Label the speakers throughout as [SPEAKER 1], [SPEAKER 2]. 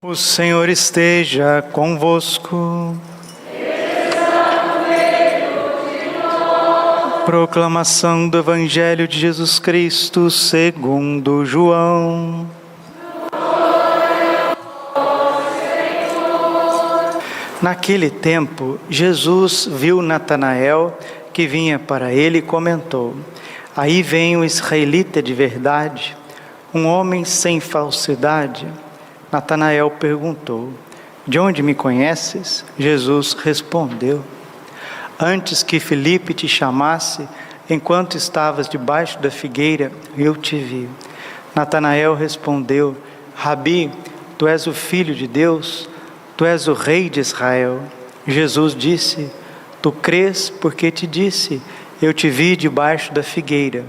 [SPEAKER 1] O Senhor esteja convosco. Proclamação do Evangelho de Jesus Cristo segundo João. Naquele tempo, Jesus viu Natanael que vinha para ele e comentou: Aí vem um israelita de verdade, um homem sem falsidade. Natanael perguntou: De onde me conheces? Jesus respondeu: Antes que Filipe te chamasse, enquanto estavas debaixo da figueira, eu te vi. Natanael respondeu: Rabi, tu és o Filho de Deus, tu és o Rei de Israel. Jesus disse: Tu crês porque te disse, eu te vi debaixo da figueira.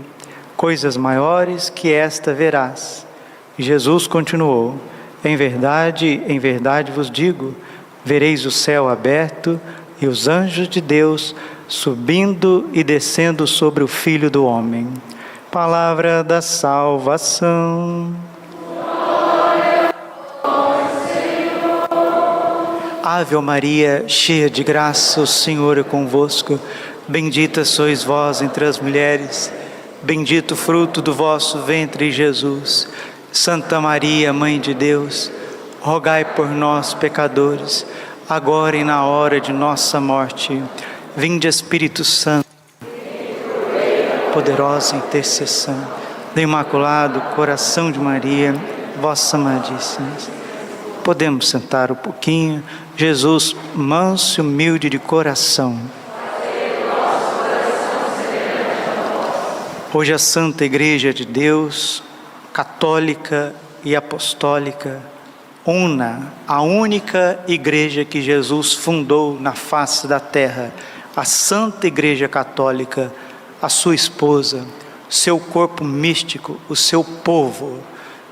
[SPEAKER 1] Coisas maiores que esta verás. Jesus continuou: em verdade vos digo, vereis o céu aberto e os anjos de Deus subindo e descendo sobre o Filho do Homem. Palavra da salvação. Ave Maria, cheia de graça, o Senhor é convosco. Bendita sois vós entre as mulheres, bendito o fruto do vosso ventre, Jesus. Santa Maria, Mãe de Deus, rogai por nós, pecadores, agora e na hora de nossa morte. Vinde, Espírito Santo, poderosa intercessão do Imaculado Coração de Maria, vossa amadíssima. Podemos sentar um pouquinho. Jesus, manso e humilde de coração. Hoje a Santa Igreja de Deus, católica e apostólica, una a única igreja que Jesus fundou na face da terra, a Santa Igreja Católica, a sua esposa, seu corpo místico, o seu povo,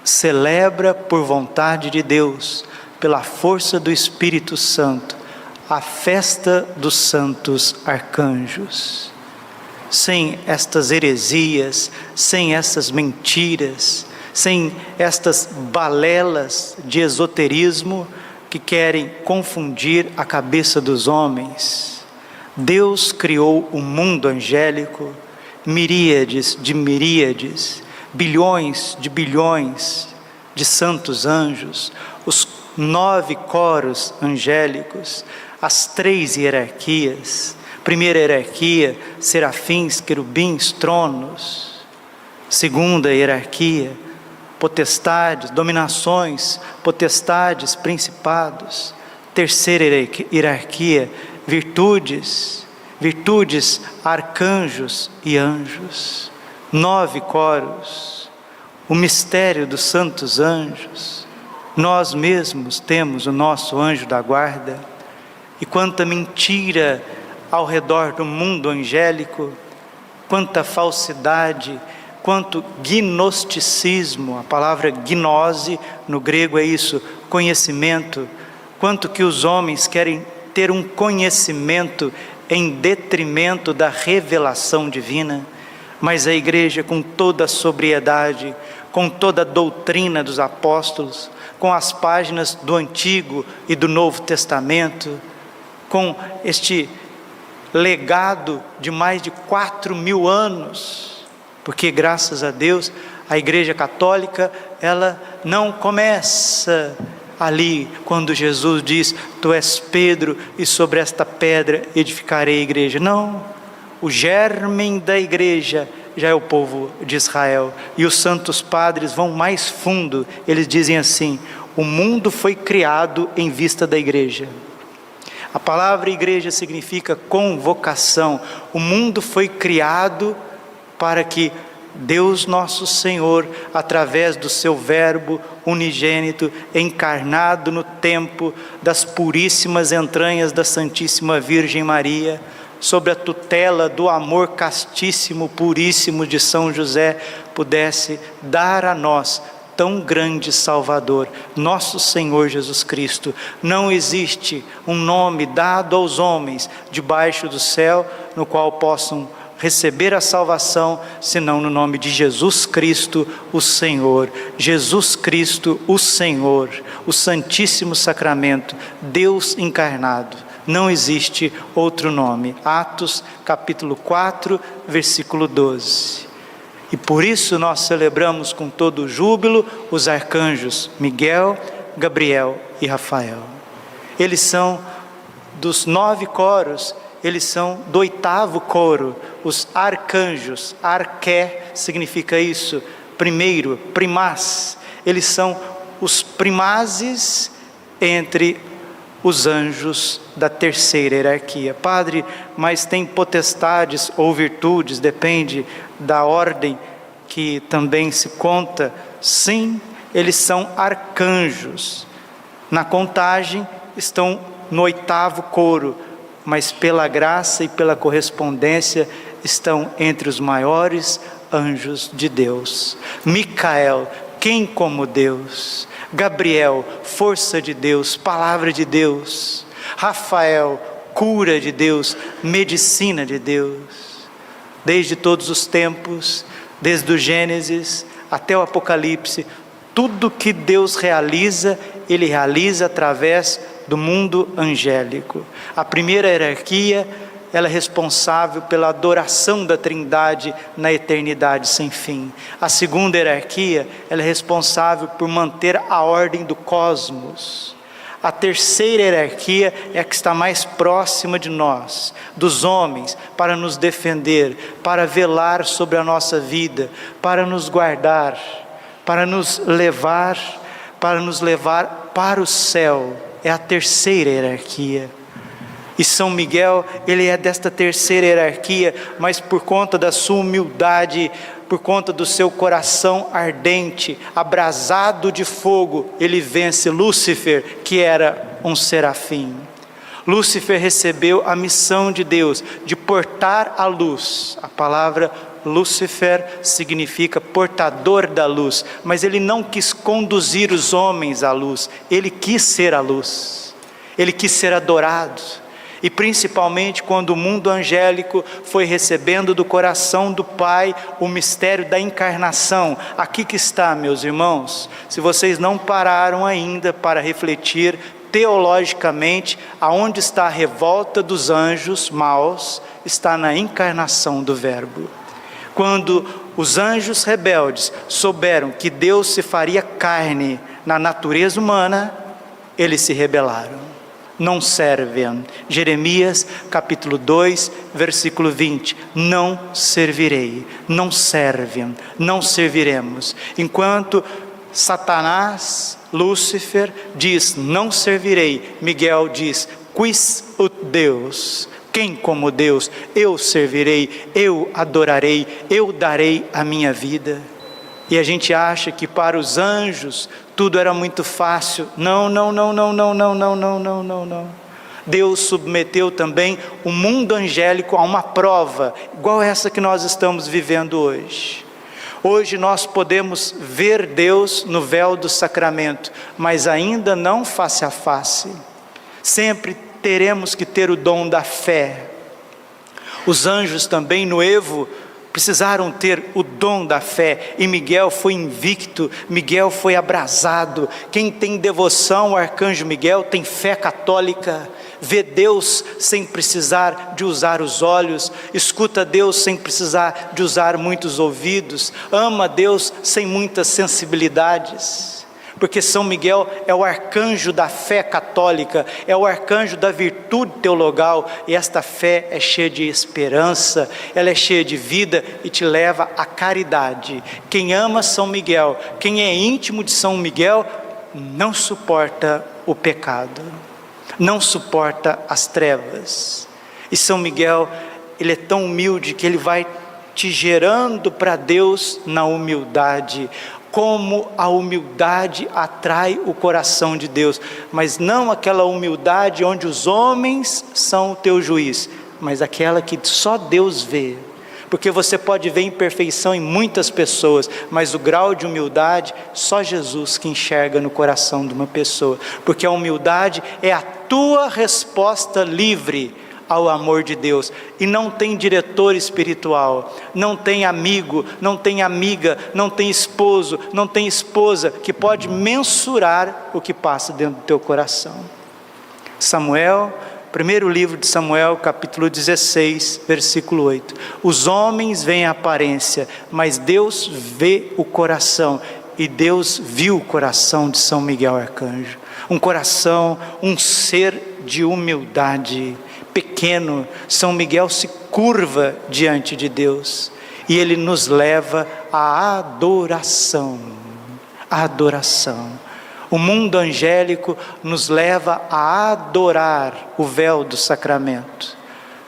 [SPEAKER 1] celebra por vontade de Deus, pela força do Espírito Santo, a festa dos santos arcanjos. Sem estas heresias, sem essas mentiras, sem estas balelas de esoterismo que querem confundir a cabeça dos homens. Deus criou o mundo angélico, miríades de miríades, bilhões de santos anjos, os 9 coros angélicos, as 3 hierarquias. Primeira hierarquia, serafins, querubins, tronos. Segunda hierarquia, potestades, dominações, potestades, principados. Terceira hierarquia, virtudes, arcanjos e anjos. 9 coros, o mistério dos santos anjos. Nós mesmos temos o nosso anjo da guarda. E quanta mentira ao redor do mundo angélico, quanta falsidade, quanto gnosticismo. A palavra gnose no grego é isso, conhecimento. Quanto que os homens querem ter um conhecimento em detrimento da revelação divina. Mas a igreja, com toda a sobriedade, com toda a doutrina dos apóstolos, com as páginas do Antigo e do Novo Testamento, com este legado de mais de 4.000 anos, porque graças a Deus a Igreja Católica, ela não começa ali quando Jesus diz: Tu és Pedro e sobre esta pedra edificarei a igreja. Não, o germen da igreja já é o povo de Israel. E os santos padres vão mais fundo, eles dizem assim: o mundo foi criado em vista da igreja. A palavra igreja significa convocação. O mundo foi criado para que Deus nosso Senhor, através do seu verbo unigênito, encarnado no tempo das puríssimas entranhas da Santíssima Virgem Maria, sob a tutela do amor castíssimo, puríssimo de São José, pudesse dar a nós tão grande Salvador, nosso Senhor Jesus Cristo. Não existe um nome dado aos homens debaixo do céu no qual possam receber a salvação, senão no nome de Jesus Cristo, o Senhor. Jesus Cristo, o Senhor, o Santíssimo Sacramento, Deus encarnado. Não existe outro nome. Atos capítulo 4, versículo 12. E por isso nós celebramos com todo júbilo os arcanjos Miguel, Gabriel e Rafael. Eles são dos 9 coros, eles são do 8º coro, os arcanjos. Arqué significa isso, primeiro, primaz. Eles são os primazes entre os anjos da 3ª hierarquia. Padre, mas tem potestades ou virtudes, depende da ordem que também se conta. Sim, eles são arcanjos. Na contagem estão no 8º coro, mas pela graça e pela correspondência estão entre os maiores anjos de Deus. Micael, quem como Deus? Gabriel, força de Deus, palavra de Deus. Rafael, cura de Deus, medicina de Deus. Desde todos os tempos, desde o Gênesis até o Apocalipse, tudo que Deus realiza, Ele realiza através do mundo angélico. A primeira hierarquia, ela é responsável pela adoração da Trindade na eternidade sem fim. A segunda hierarquia, ela é responsável por manter a ordem do cosmos. A 3ª hierarquia é a que está mais próxima de nós, dos homens, para nos defender, para velar sobre a nossa vida, para nos guardar, para nos levar para o céu. É a 3ª hierarquia. E São Miguel, ele é desta 3ª hierarquia, mas por conta da sua humildade, por conta do seu coração ardente, abrasado de fogo, ele vence Lúcifer, que era um serafim. Lúcifer recebeu a missão de Deus de portar a luz. A palavra Lúcifer significa portador da luz, mas ele não quis conduzir os homens à luz, ele quis ser a luz, ele quis ser adorado. E principalmente quando o mundo angélico foi recebendo do coração do Pai o mistério da encarnação. Aqui que está, meus irmãos, se vocês não pararam ainda para refletir teologicamente, aonde está a revolta dos anjos maus, está na encarnação do Verbo. Quando os anjos rebeldes souberam que Deus se faria carne na natureza humana, eles se rebelaram. Não servem. Jeremias capítulo 2, versículo 20. Não servirei, não servem, não serviremos. Enquanto Satanás, Lúcifer, diz não servirei, Miguel diz quis ut Deus. Quem como Deus? Eu servirei, eu adorarei, eu darei a minha vida. E a gente acha que para os anjos tudo era muito fácil. Não. Deus submeteu também o mundo angélico a uma prova, igual essa que nós estamos vivendo hoje. Hoje nós podemos ver Deus no véu do sacramento, mas ainda não face a face. Sempre teremos que ter o dom da fé. Os anjos também no Evo precisaram ter o dom da fé, e Miguel foi invicto, Miguel foi abrasado. Quem tem devoção ao arcanjo Miguel tem fé católica, vê Deus sem precisar de usar os olhos, escuta Deus sem precisar de usar muitos ouvidos, ama Deus sem muitas sensibilidades. Porque São Miguel é o arcanjo da fé católica, é o arcanjo da virtude teologal, e esta fé é cheia de esperança, ela é cheia de vida e te leva à caridade. Quem ama São Miguel, quem é íntimo de São Miguel, não suporta o pecado, não suporta as trevas. E São Miguel, ele é tão humilde que ele vai te gerando para Deus na humildade. Como a humildade atrai o coração de Deus, mas não aquela humildade onde os homens são o teu juiz, mas aquela que só Deus vê. Porque você pode ver imperfeição em muitas pessoas, mas o grau de humildade, só Jesus que enxerga no coração de uma pessoa. Porque a humildade é a tua resposta livre ao amor de Deus. E não tem diretor espiritual, não tem amigo, não tem amiga, não tem esposo, não tem esposa que pode mensurar o que passa dentro do teu coração. Samuel, primeiro livro de Samuel, capítulo 16, versículo 8. Os homens veem a aparência, mas Deus vê o coração. E Deus viu o coração de São Miguel Arcanjo. Um coração, um ser de humildade, pequeno. São Miguel se curva diante de Deus. E ele nos leva à adoração. A adoração. O mundo angélico nos leva a adorar o véu do sacramento.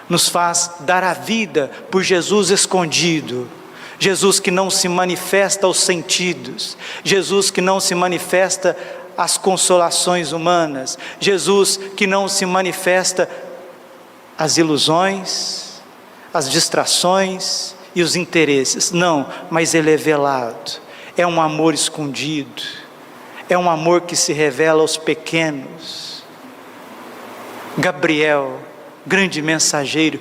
[SPEAKER 1] Nos faz dar a vida por Jesus escondido. Jesus que não se manifesta aos sentidos. Jesus que não se manifesta às consolações humanas. Jesus que não se manifesta às ilusões, às distrações e os interesses. Não, mas ele é velado. É um amor escondido. É um amor que se revela aos pequenos. Gabriel, grande mensageiro,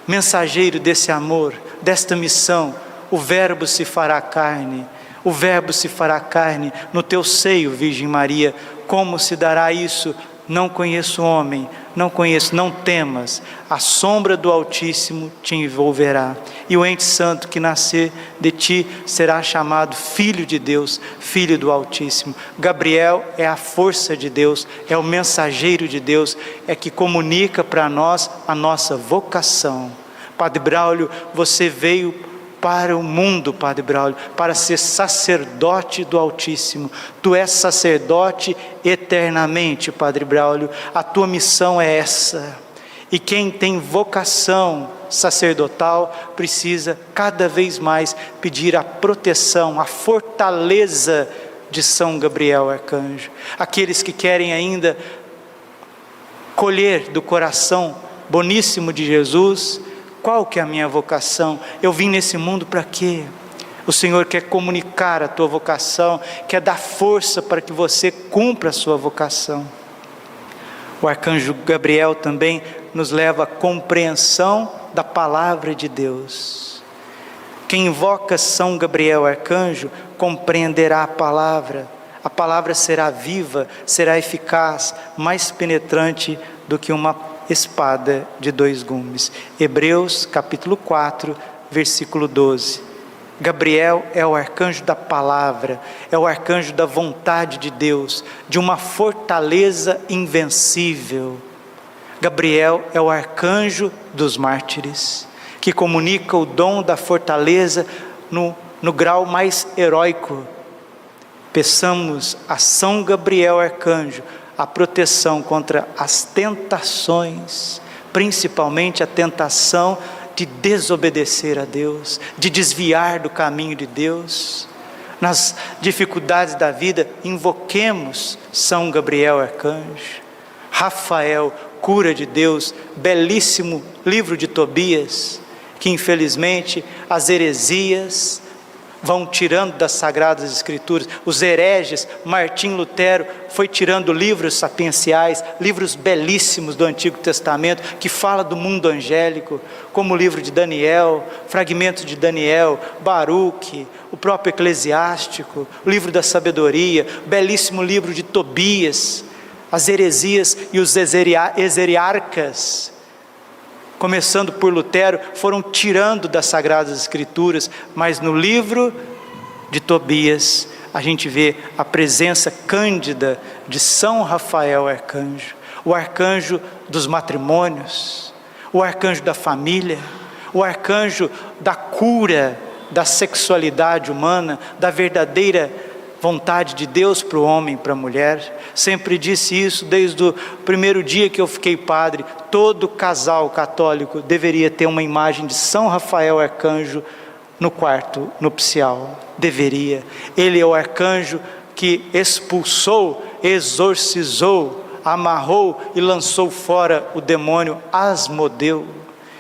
[SPEAKER 1] mensageiro desse amor, desta missão. O Verbo se fará carne, o Verbo se fará carne no teu seio, Virgem Maria. Como se dará isso? Não conheço homem, não conheço, não temas, a sombra do Altíssimo te envolverá, e o ente santo que nascer de ti será chamado Filho de Deus, Filho do Altíssimo. Gabriel é a força de Deus, é o mensageiro de Deus, é que comunica para nós a nossa vocação. Padre Braulio, você veio para o mundo, Padre Braulio, para ser sacerdote do Altíssimo. Tu és sacerdote eternamente, Padre Braulio. A tua missão é essa. E quem tem vocação sacerdotal precisa cada vez mais pedir a proteção, a fortaleza de São Gabriel Arcanjo. Aqueles que querem ainda colher do coração boníssimo de Jesus. Qual que é a minha vocação? Eu vim nesse mundo para quê? O Senhor quer comunicar a tua vocação, quer dar força para que você cumpra a sua vocação. O arcanjo Gabriel também nos leva à compreensão da palavra de Deus. Quem invoca São Gabriel Arcanjo compreenderá a palavra será viva, será eficaz, mais penetrante do que uma espada de dois gumes. Hebreus capítulo 4, versículo 12. Gabriel é o arcanjo da palavra, é o arcanjo da vontade de Deus, de uma fortaleza invencível. Gabriel é o arcanjo dos mártires, que comunica o dom da fortaleza no grau mais heróico. Peçamos a São Gabriel Arcanjo a proteção contra as tentações, principalmente a tentação de desobedecer a Deus, de desviar do caminho de Deus. Nas dificuldades da vida, invoquemos São Gabriel Arcanjo. Rafael, cura de Deus, belíssimo livro de Tobias, que infelizmente as heresias vão tirando das Sagradas Escrituras. Os hereges, Martim Lutero foi tirando livros sapienciais, livros belíssimos do Antigo Testamento, que fala do mundo angélico, como o livro de Daniel, fragmentos de Daniel, Baruque, o próprio Eclesiástico, o livro da sabedoria, belíssimo livro de Tobias. As heresias e os exeriarcas, começando por Lutero, foram tirando das Sagradas Escrituras, mas no livro de Tobias a gente vê a presença cândida de São Rafael Arcanjo, o arcanjo dos matrimônios, o arcanjo da família, o arcanjo da cura da sexualidade humana, da verdadeira vontade de Deus para o homem e para a mulher. Sempre disse isso desde o primeiro dia que eu fiquei padre. Todo casal católico deveria ter uma imagem de São Rafael Arcanjo no quarto nupcial. Deveria. Ele é o arcanjo que expulsou, exorcizou, amarrou e lançou fora o demônio Asmodeu.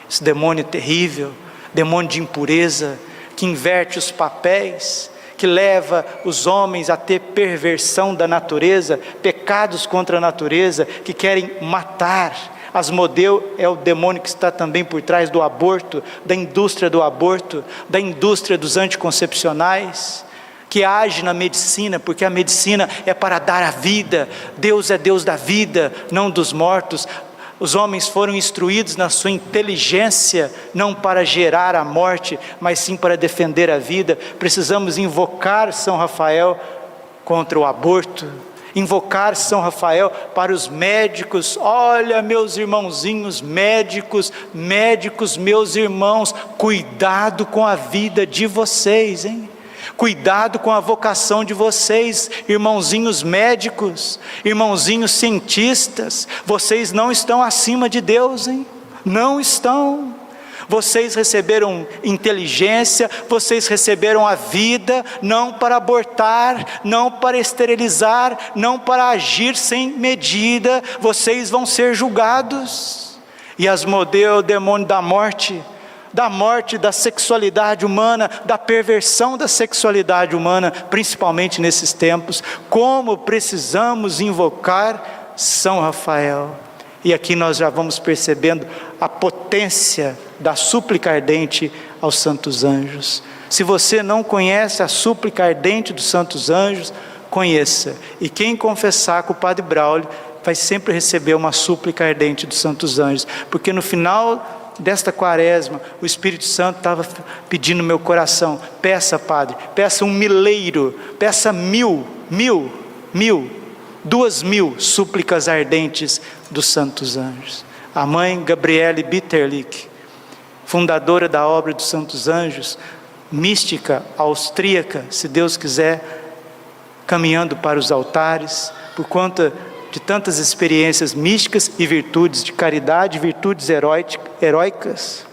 [SPEAKER 1] Esse demônio terrível, demônio de impureza, que inverte os papéis, que leva os homens a ter perversão da natureza, pecados contra a natureza, que querem matar Asmodeu é o demônio que está também por trás do aborto, da indústria do aborto, da indústria dos anticoncepcionais, que age na medicina, porque a medicina é para dar a vida. Deus é Deus da vida, não dos mortos. Os homens foram instruídos na sua inteligência, não para gerar a morte, mas sim para defender a vida. Precisamos invocar São Rafael contra o aborto, invocar São Rafael para os médicos. Olha, meus irmãozinhos médicos, meus irmãos, cuidado com a vida de vocês, hein? Cuidado com a vocação de vocês, irmãozinhos médicos, irmãozinhos cientistas. Vocês não estão acima de Deus, hein? Não estão. Vocês receberam inteligência, vocês receberam a vida, não para abortar, não para esterilizar, não para agir sem medida. Vocês vão ser julgados. E Asmodeu, o demônio da morte, da sexualidade humana, da perversão da sexualidade humana, principalmente nesses tempos. Como precisamos invocar São Rafael. E aqui nós já vamos percebendo a potência da súplica ardente aos santos anjos. Se você não conhece a súplica ardente dos santos anjos, conheça. E quem confessar com o Padre Braulio vai sempre receber uma súplica ardente dos santos anjos, porque no final desta quaresma, o Espírito Santo estava pedindo no meu coração: peça, Padre, peça 1 mileiro, peça 2.000 súplicas ardentes dos santos anjos. A mãe Gabriele Bitterlich, fundadora da obra dos santos anjos, mística austríaca, se Deus quiser, caminhando para os altares, por conta de tantas experiências místicas e virtudes de caridade, virtudes heróicas,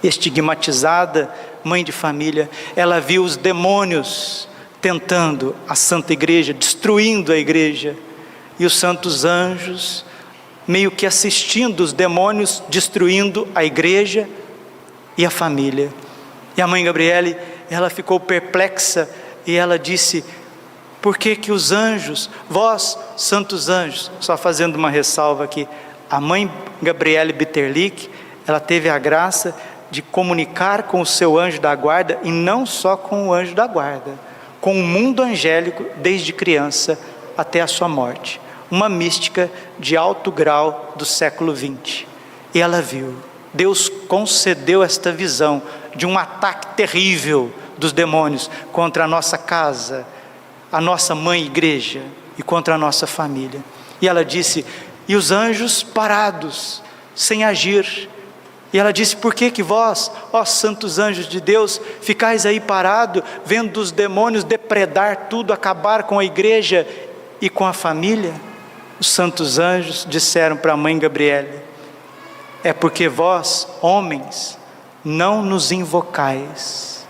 [SPEAKER 1] estigmatizada, mãe de família, ela viu os demônios tentando a Santa Igreja, destruindo a Igreja, e os santos anjos meio que assistindo os demônios destruindo a Igreja e a família. E a mãe Gabriele, ela ficou perplexa e ela disse: por que que os anjos, vós santos anjos, só fazendo uma ressalva aqui, a mãe Gabriele Bitterlich, ela teve a graça de comunicar com o seu anjo da guarda, e não só com o anjo da guarda, com o mundo angélico desde criança até a sua morte. Uma mística de alto grau do século XX. E ela viu, Deus concedeu esta visão de um ataque terrível dos demônios contra a nossa casa, a nossa mãe igreja e contra a nossa família. E ela disse: e os anjos parados, sem agir. E ela disse: por que que vós, ó santos anjos de Deus, ficais aí parado, vendo os demônios depredar tudo, acabar com a igreja e com a família? Os santos anjos disseram para a mãe Gabriele: é porque vós, homens, não nos invocais,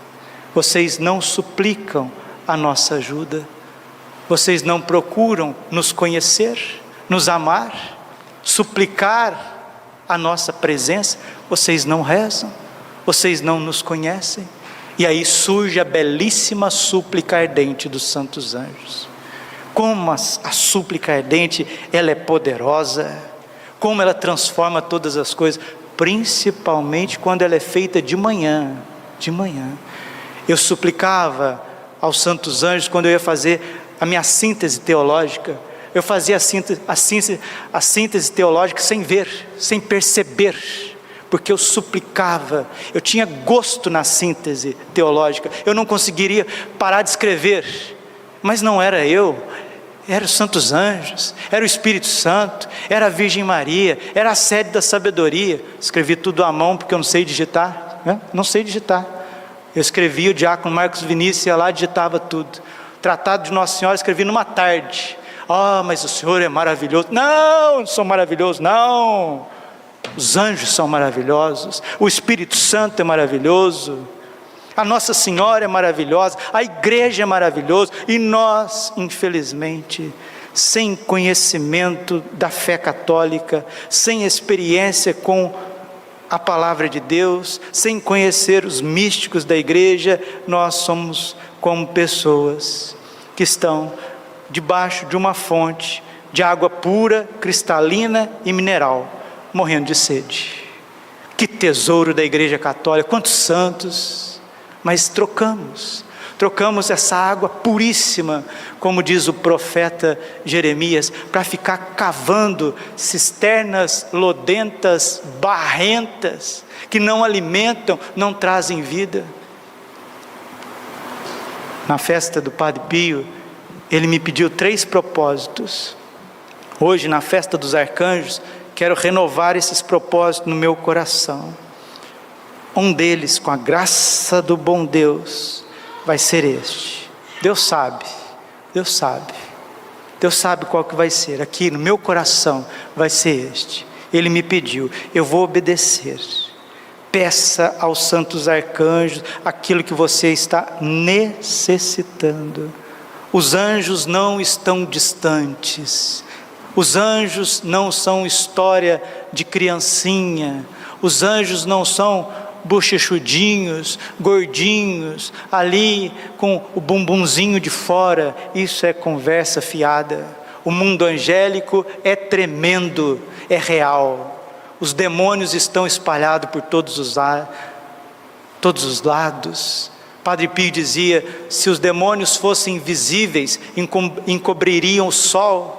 [SPEAKER 1] vocês não suplicam a nossa ajuda, vocês não procuram nos conhecer, nos amar, suplicar a nossa presença, vocês não rezam, vocês não nos conhecem. E aí surge a belíssima súplica ardente dos santos anjos. Como a súplica ardente, ela é poderosa, como ela transforma todas as coisas, principalmente quando ela é feita de manhã. Eu suplicava aos santos anjos quando eu ia fazer a minha síntese teológica. Eu fazia a síntese teológica sem ver, sem perceber, porque eu suplicava, eu tinha gosto na síntese teológica, eu não conseguiria parar de escrever, mas não era eu, eram os santos anjos, era o Espírito Santo, era a Virgem Maria, era a sede da sabedoria. Escrevi tudo à mão porque eu não sei digitar, né? Não sei digitar. Eu escrevi, o diácono Marcos Vinícius ia lá e digitava tudo. O Tratado de Nossa Senhora escrevi numa tarde. Mas o Senhor é maravilhoso. Não sou maravilhoso, não. Os anjos são maravilhosos, o Espírito Santo é maravilhoso, a Nossa Senhora é maravilhosa, a igreja é maravilhosa, e nós, infelizmente, sem conhecimento da fé católica, sem experiência com a palavra de Deus, sem conhecer os místicos da igreja, nós somos como pessoas que estão debaixo de uma fonte de água pura, cristalina e mineral, morrendo de sede. Que tesouro da Igreja Católica, quantos santos, mas trocamos essa água puríssima, como diz o profeta Jeremias, para ficar cavando cisternas lodentas, barrentas, que não alimentam, não trazem vida. Na festa do Padre Pio, ele me pediu 3 propósitos. Hoje, na festa dos arcanjos, quero renovar esses propósitos no meu coração. Um deles, com a graça do bom Deus, vai ser este. Deus sabe qual que vai ser. Aqui no meu coração vai ser este. Ele me pediu, eu vou obedecer. Peça aos santos arcanjos aquilo que você está necessitando. Os anjos não estão distantes. Os anjos não são história de criancinha. Os anjos não são bochechudinhos, gordinhos, ali com o bumbumzinho de fora. Isso é conversa fiada. O mundo angélico é tremendo, é real. Os demônios estão espalhados por todos os lados. Padre Pio dizia, se os demônios fossem visíveis, encobririam o sol.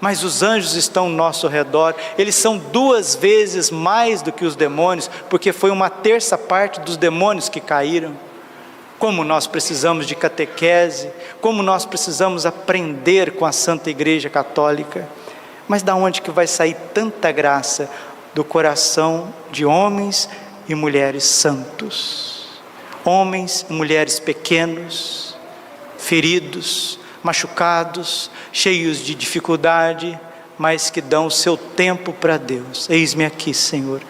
[SPEAKER 1] Mas os anjos estão ao nosso redor, eles são 2 vezes mais do que os demônios, porque foi 1/3 parte dos demônios que caíram. Como nós precisamos de catequese, como nós precisamos aprender com a Santa Igreja Católica. Mas da onde que vai sair tanta graça? Do coração de homens e mulheres santos. Homens e mulheres pequenos, feridos, machucados, cheios de dificuldade, mas que dão o seu tempo para Deus. Eis-me aqui, Senhor,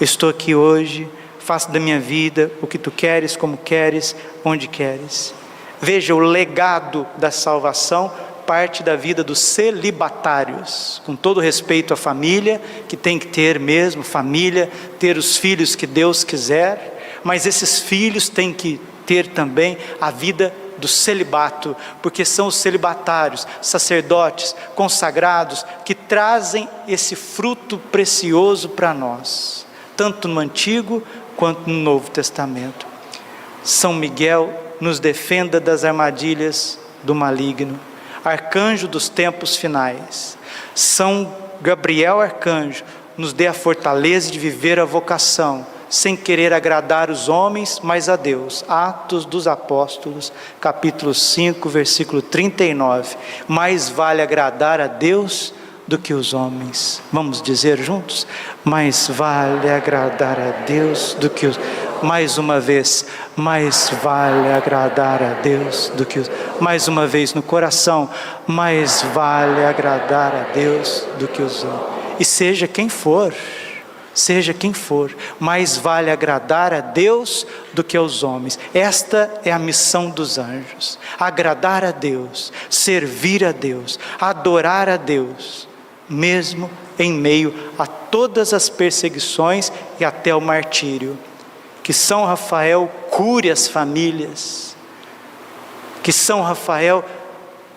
[SPEAKER 1] estou aqui hoje, faça da minha vida o que Tu queres, como queres, onde queres. Veja, o legado da salvação parte da vida dos celibatários, com todo respeito à família, que tem que ter mesmo família, ter os filhos que Deus quiser, mas esses filhos têm que ter também a vida do celibato, porque são os celibatários, sacerdotes, consagrados, que trazem esse fruto precioso para nós, tanto no Antigo quanto no Novo Testamento. São Miguel nos defenda das armadilhas do maligno, arcanjo dos tempos finais. São Gabriel arcanjo nos dê a fortaleza de viver a vocação, sem querer agradar os homens, mas a Deus. Atos dos Apóstolos, capítulo 5, versículo 39. Mais vale agradar a Deus do que os homens. Vamos dizer juntos? Mais vale agradar a Deus do que os... Mais uma vez, mais vale agradar a Deus do que os... Mais uma vez no coração, mais vale agradar a Deus do que os homens. E seja quem for, mais vale agradar a Deus do que aos homens. Esta é a missão dos anjos: agradar a Deus, servir a Deus, adorar a Deus, mesmo em meio a todas as perseguições e até o martírio. Que São Rafael cure as famílias, que São Rafael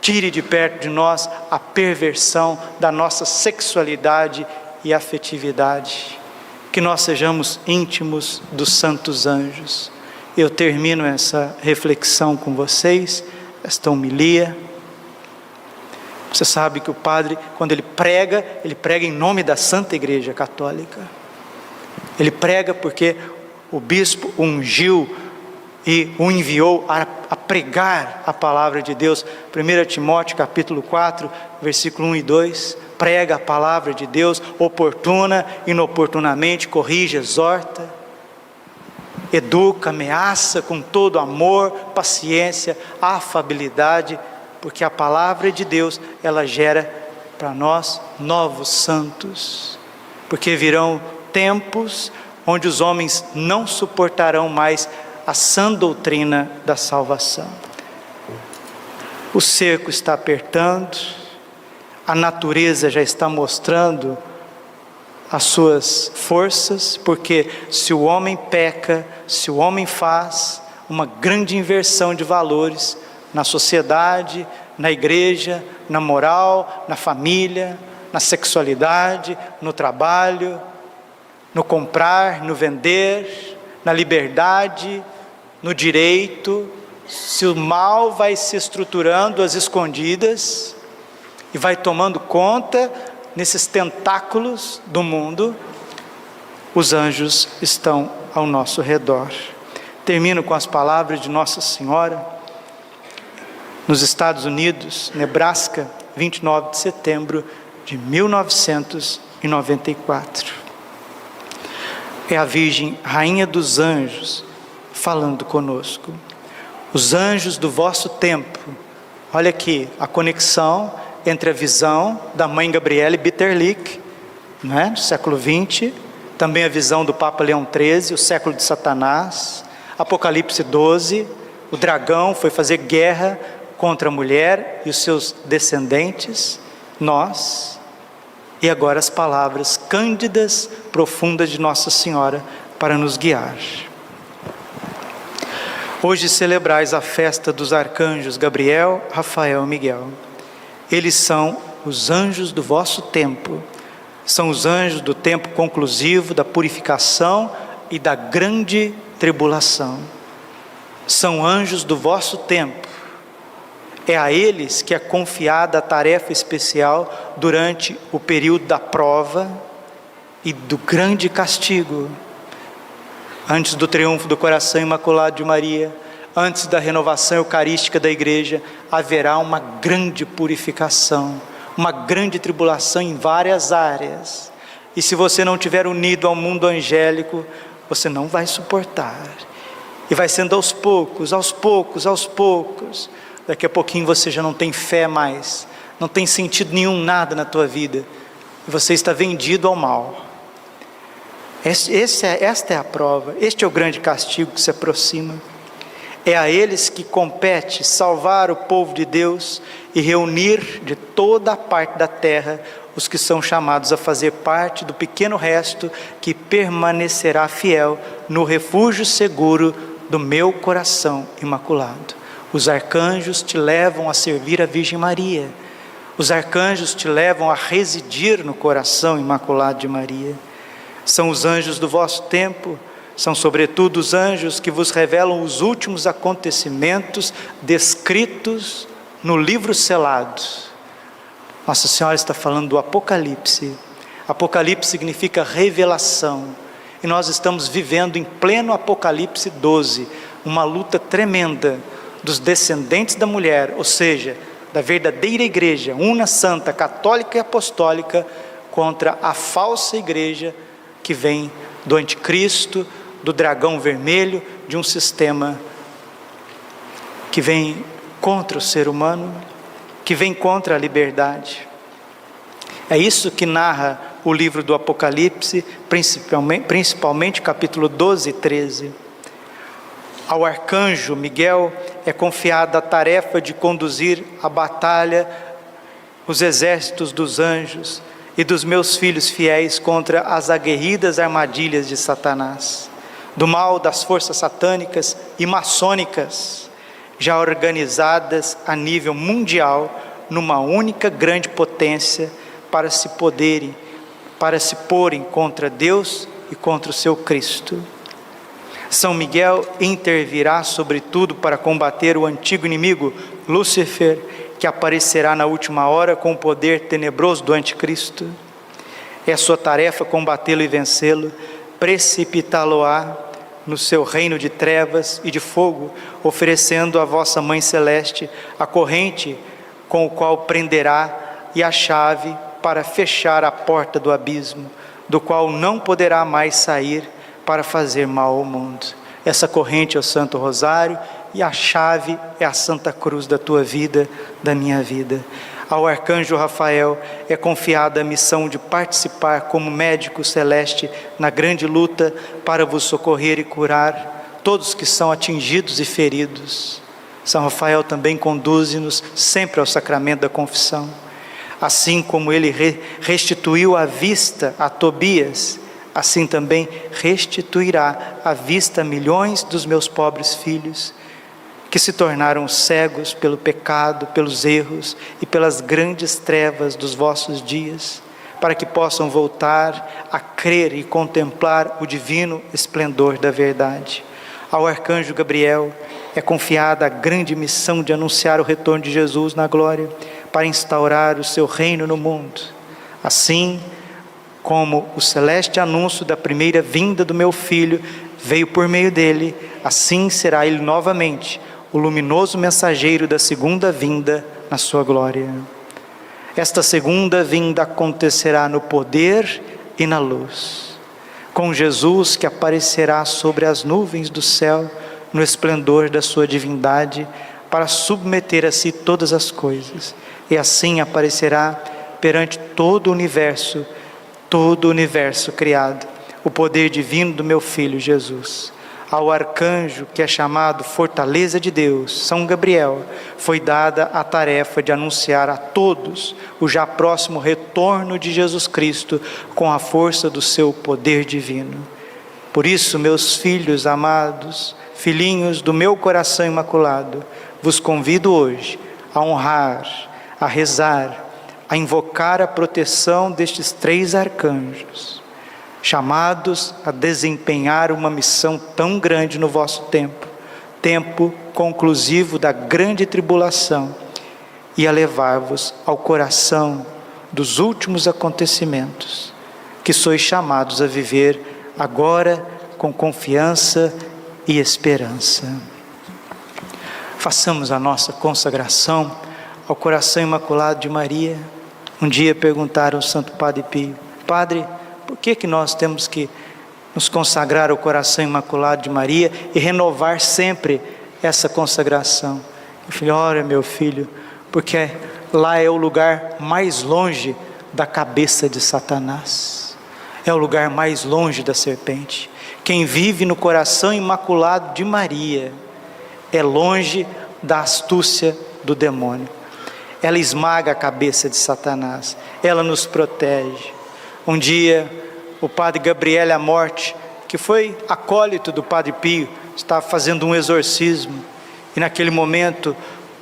[SPEAKER 1] tire de perto de nós a perversão da nossa sexualidade e afetividade. Que nós sejamos íntimos dos santos anjos. Eu termino essa reflexão com vocês, esta homilia. Você sabe que o padre, quando ele prega em nome da Santa Igreja Católica. Ele prega porque o bispo ungiu e o enviou a pregar a palavra de Deus. 1 Timóteo capítulo 4, versículo 1 e 2. Prega a palavra de Deus, oportuna, inoportunamente, corrige, exorta, educa, ameaça com todo amor, paciência, afabilidade, porque a palavra de Deus, ela gera para nós novos santos, porque virão tempos onde os homens não suportarão mais a sã doutrina da salvação. O cerco está apertando, a natureza já está mostrando as suas forças, porque se o homem peca, se o homem faz uma grande inversão de valores na sociedade, na igreja, na moral, na família, na sexualidade, no trabalho, no comprar, no vender, na liberdade, no direito, se o mal vai se estruturando às escondidas e vai tomando conta nesses tentáculos do mundo, os anjos estão ao nosso redor. Termino com as palavras de Nossa Senhora, nos Estados Unidos, Nebraska, 29 de setembro de 1994. É a Virgem, Rainha dos Anjos, falando conosco. Os anjos do vosso tempo. Olha aqui a conexão entre a visão da mãe Gabriele Bitterlich, do século XX, também a visão do Papa Leão XIII, o século de Satanás, Apocalipse 12, o dragão foi fazer guerra contra a mulher e os seus descendentes, nós, e agora as palavras cândidas, profundas de Nossa Senhora para nos guiar. Hoje celebrais a festa dos arcanjos Gabriel, Rafael e Miguel. Eles são os anjos do vosso tempo, são os anjos do tempo conclusivo, da purificação e da grande tribulação. São anjos do vosso tempo. É a eles que é confiada a tarefa especial durante o período da prova e do grande castigo. Antes do triunfo do coração imaculado de Maria, antes da renovação eucarística da igreja, haverá uma grande purificação, uma grande tribulação em várias áreas. E se você não tiver unido ao mundo angélico, você não vai suportar. E vai sendo aos poucos, aos poucos, aos poucos. Daqui a pouquinho você já não tem fé mais, não tem sentido nenhum, nada na tua vida. E você está vendido ao mal. Esta é a prova, este é o grande castigo que se aproxima. É a eles que compete salvar o povo de Deus e reunir de toda a parte da terra os que são chamados a fazer parte do pequeno resto que permanecerá fiel no refúgio seguro do meu coração imaculado. Os arcanjos te levam a servir a Virgem Maria. Os arcanjos te levam a residir no coração imaculado de Maria. São os anjos do vosso tempo, são sobretudo os anjos que vos revelam os últimos acontecimentos descritos no livro selado. Nossa Senhora está falando do Apocalipse. Apocalipse significa revelação. E nós estamos vivendo em pleno Apocalipse 12, uma luta tremenda dos descendentes da mulher, ou seja, da verdadeira igreja, una, santa, católica e apostólica, contra a falsa igreja que vem do anticristo, do dragão vermelho, de um sistema que vem contra o ser humano, que vem contra a liberdade. É isso que narra o livro do Apocalipse, principalmente capítulo 12 e 13. Ao arcanjo Miguel é confiada a tarefa de conduzir a batalha, os exércitos dos anjos e dos meus filhos fiéis contra as aguerridas armadilhas de Satanás, do mal das forças satânicas e maçônicas, já organizadas a nível mundial, numa única grande potência, para se porem contra Deus e contra o seu Cristo. São Miguel intervirá sobretudo para combater o antigo inimigo, Lúcifer, que aparecerá na última hora com o poder tenebroso do anticristo. É a sua tarefa combatê-lo e vencê-lo, precipitá-lo-á no seu reino de trevas e de fogo, oferecendo à vossa Mãe Celeste a corrente com o qual prenderá e a chave para fechar a porta do abismo, do qual não poderá mais sair para fazer mal ao mundo. Essa corrente é o Santo Rosário e a chave é a Santa Cruz da tua vida, da minha vida. Ao arcanjo Rafael é confiada a missão de participar como médico celeste na grande luta para vos socorrer e curar todos que são atingidos e feridos. São Rafael também conduz-nos sempre ao sacramento da confissão. Assim como ele restituiu a vista a Tobias, assim também restituirá a vista a milhões dos meus pobres filhos, que se tornaram cegos pelo pecado, pelos erros e pelas grandes trevas dos vossos dias, para que possam voltar a crer e contemplar o divino esplendor da verdade. Ao arcanjo Gabriel é confiada a grande missão de anunciar o retorno de Jesus na glória, para instaurar o seu reino no mundo. Assim como o celeste anúncio da primeira vinda do meu Filho veio por meio dele, assim será ele novamente o luminoso mensageiro da segunda vinda na sua glória. Esta segunda vinda acontecerá no poder e na luz, com Jesus que aparecerá sobre as nuvens do céu, no esplendor da sua divindade, para submeter a si todas as coisas, e assim aparecerá perante todo o universo criado, o poder divino do meu Filho Jesus. Ao arcanjo que é chamado Fortaleza de Deus, São Gabriel, foi dada a tarefa de anunciar a todos o já próximo retorno de Jesus Cristo com a força do seu poder divino. Por isso, meus filhos amados, filhinhos do meu coração imaculado, vos convido hoje a honrar, a rezar, a invocar a proteção destes 3 arcanjos, chamados a desempenhar uma missão tão grande no vosso tempo conclusivo da grande tribulação, e a levar-vos ao coração dos últimos acontecimentos, que sois chamados a viver agora com confiança e esperança. Façamos a nossa consagração ao coração imaculado de Maria. Um dia perguntaram ao Santo Padre Pio: Padre, por que nós temos que nos consagrar ao coração imaculado de Maria e renovar sempre essa consagração? Eu falei: ora, meu filho, porque lá é o lugar mais longe da cabeça de Satanás, é o lugar mais longe da serpente. Quem vive no coração imaculado de Maria é longe da astúcia do demônio. Ela esmaga a cabeça de Satanás, ela nos protege. Um dia, o Padre Gabriel Amorte, que foi acólito do Padre Pio, estava fazendo um exorcismo, e naquele momento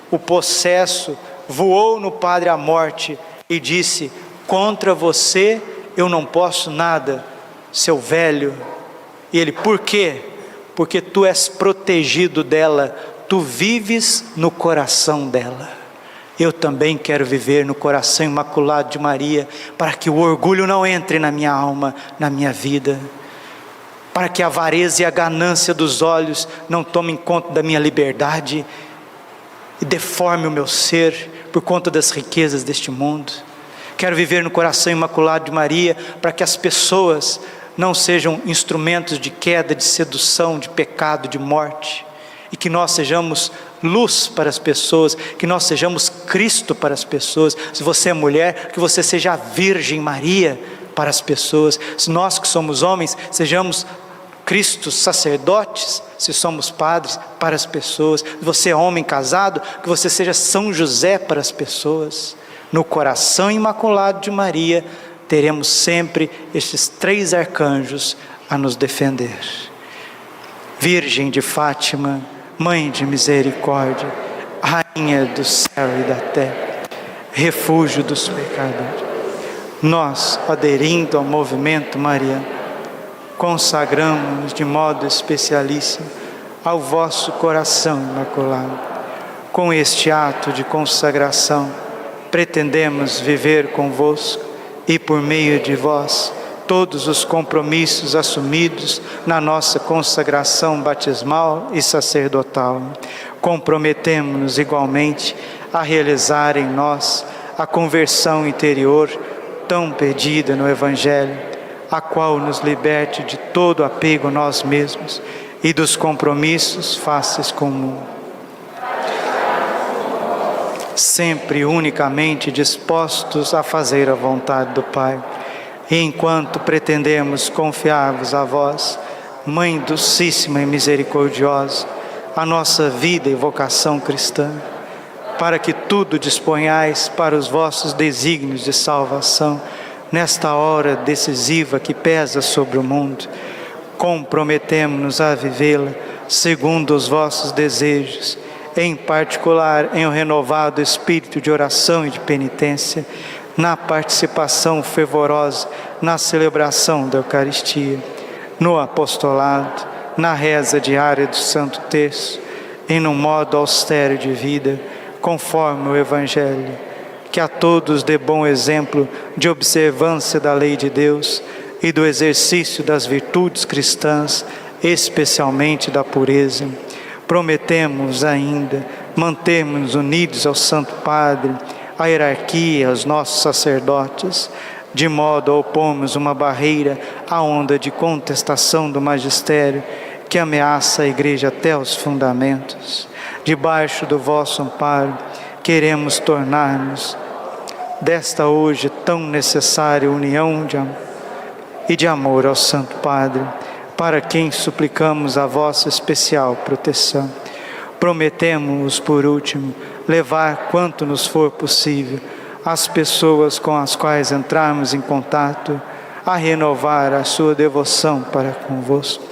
[SPEAKER 1] o possesso voou no Padre Amorte e disse: contra você eu não posso nada, seu velho. E ele: por quê? Porque tu és protegido dela, tu vives no coração dela. Eu também quero viver no coração imaculado de Maria, para que o orgulho não entre na minha alma, na minha vida, para que a avareza e a ganância dos olhos não tomem conta da minha liberdade e deforme o meu ser por conta das riquezas deste mundo. Quero viver no coração imaculado de Maria, para que as pessoas não sejam instrumentos de queda, de sedução, de pecado, de morte, e que nós sejamos luz para as pessoas, que nós sejamos Cristo para as pessoas. Se você é mulher, que você seja a Virgem Maria para as pessoas. Se nós que somos homens, sejamos Cristo sacerdotes, se somos padres, para as pessoas. Se você é homem casado, que você seja São José para as pessoas. No coração imaculado de Maria, teremos sempre estes 3 arcanjos a nos defender. Virgem de Fátima, Mãe de misericórdia, Rainha do céu e da terra, refúgio dos pecadores, nós, aderindo ao movimento mariano, consagramos-nos de modo especialíssimo ao vosso coração imaculado. Com este ato de consagração, pretendemos viver convosco e por meio de vós todos os compromissos assumidos na nossa consagração batismal e sacerdotal. Comprometemo-nos igualmente a realizar em nós a conversão interior tão pedida no Evangelho, a qual nos liberte de todo apego a nós mesmos e dos compromissos fáceis com o mundo. Sempre unicamente dispostos a fazer a vontade do Pai. E enquanto pretendemos confiar-vos a vós, Mãe docíssima e misericordiosa, a nossa vida e vocação cristã, para que tudo disponhais para os vossos desígnios de salvação, nesta hora decisiva que pesa sobre o mundo, comprometemo-nos a vivê-la segundo os vossos desejos, em particular em um renovado espírito de oração e de penitência, na participação fervorosa, na celebração da Eucaristia, no apostolado, na reza diária do Santo Terço, e num modo austero de vida, conforme o Evangelho, que a todos dê bom exemplo de observância da lei de Deus e do exercício das virtudes cristãs, especialmente da pureza. Prometemos ainda mantermos unidos ao Santo Padre, à hierarquia, aos nossos sacerdotes, de modo a opormos uma barreira à onda de contestação do magistério que ameaça a Igreja até os fundamentos. Debaixo do vosso amparo, queremos tornar-nos desta hoje tão necessária união de amor ao Santo Padre, para quem suplicamos a vossa especial proteção. Prometemos, por último, levar quanto nos for possível as pessoas com as quais entrarmos em contato a renovar a sua devoção para convosco,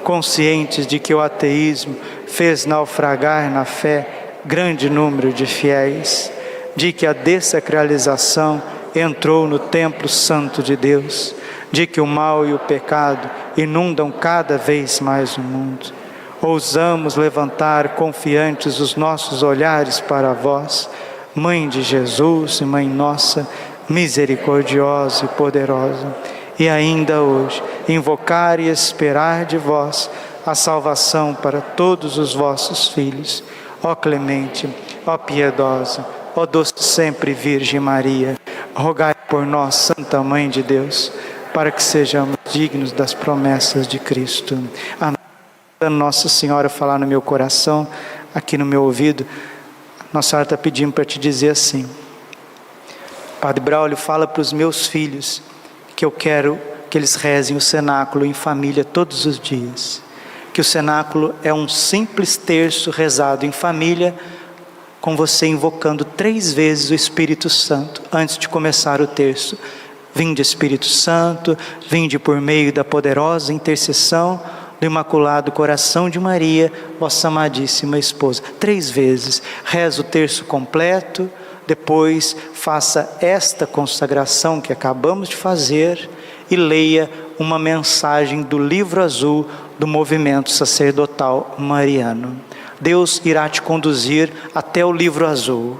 [SPEAKER 1] conscientes de que o ateísmo fez naufragar na fé grande número de fiéis, de que a dessacralização entrou no templo santo de Deus, de que o mal e o pecado inundam cada vez mais o mundo. Ousamos levantar confiantes os nossos olhares para vós, Mãe de Jesus e Mãe nossa, misericordiosa e poderosa, e ainda hoje invocar e esperar de vós a salvação para todos os vossos filhos. Ó clemente, ó piedosa, ó doce sempre Virgem Maria, rogai por nós, Santa Mãe de Deus, para que sejamos dignos das promessas de Cristo. Amém. Nossa Senhora falar no meu coração, aqui no meu ouvido, Nossa Senhora está pedindo para te dizer assim: Padre Braulio, fala para os meus filhos que eu quero que eles rezem o cenáculo em família todos os dias, que o cenáculo é um simples terço rezado em família, com você invocando 3 vezes o Espírito Santo antes de começar o terço. Vinde Espírito Santo, vinde por meio da poderosa intercessão do Imaculado Coração de Maria, vossa amadíssima esposa. 3 vezes, reza o terço completo, depois faça esta consagração que acabamos de fazer e leia uma mensagem do livro azul do movimento sacerdotal mariano. Deus irá te conduzir até o livro azul.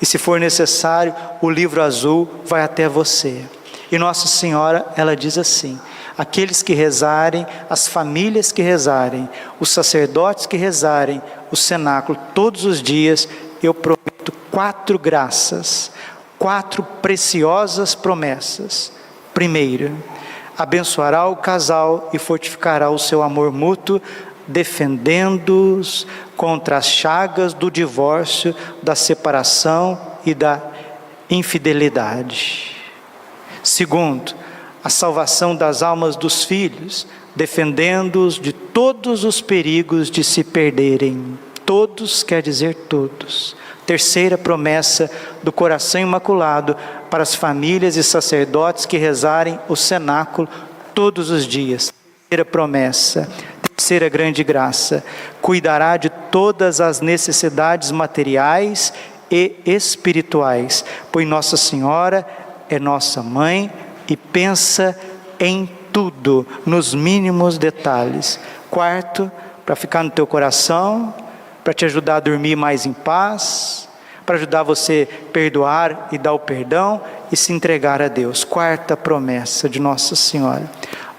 [SPEAKER 1] E se for necessário, o livro azul vai até você. E Nossa Senhora, ela diz assim: aqueles que rezarem, as famílias que rezarem, os sacerdotes que rezarem o cenáculo todos os dias, eu prometo 4 graças, 4 preciosas promessas. Primeiro, abençoará o casal e fortificará o seu amor mútuo, defendendo-os contra as chagas do divórcio, da separação e da infidelidade. Segundo, a salvação das almas dos filhos, defendendo-os de todos os perigos de se perderem. Todos quer dizer todos. Terceira promessa do coração imaculado para as famílias e sacerdotes que rezarem o cenáculo todos os dias. Terceira promessa, terceira grande graça, cuidará de todas as necessidades materiais e espirituais, pois Nossa Senhora é nossa mãe e pensa em tudo, nos mínimos detalhes. Quarto, para ficar no teu coração, para te ajudar a dormir mais em paz, para ajudar você a perdoar e dar o perdão e se entregar a Deus. Quarta promessa de Nossa Senhora: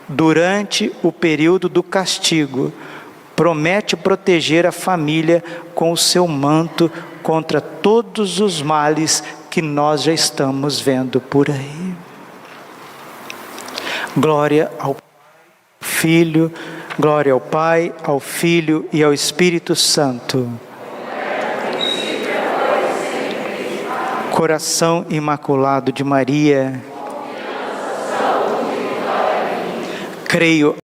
[SPEAKER 1] durante o período do castigo, promete proteger a família com o seu manto contra todos os males que nós já estamos vendo por aí. Glória ao Filho, glória ao Pai, ao Filho e ao Espírito Santo. Coração Imaculado de Maria, creio